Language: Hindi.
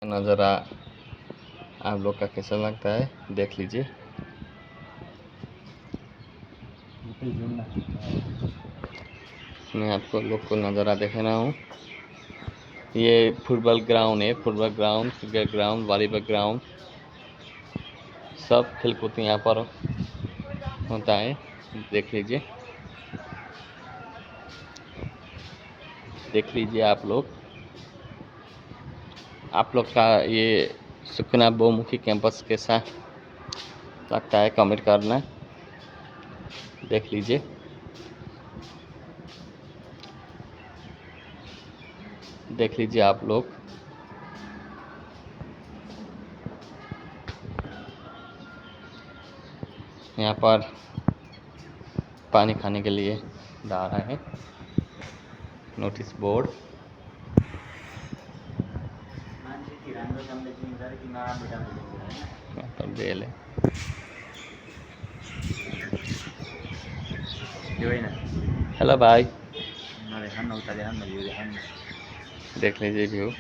नज़ारा आप लोग का कैसा लगता है देख लीजिए। मैं आपको लोग को नज़ारा दिखा रहा हूँ। ये फुटबॉल ग्राउंड है, football ground, cricket ground, volleyball ground, सब खेलकूद यहाँ पर होता है। देख लीजिए, देख लीजिए आप लोग का ये सुखना बहुमुखी कैंपस कैसा लगता है कमेंट करना। देख लीजिए, देख लीजिए आप लोग। यहाँ पर पानी खाने के लिए डाल रहा है नोटिस बोर्ड। यहाँ पर जेल है। हेलो भाई, देख लीजिए व्यू।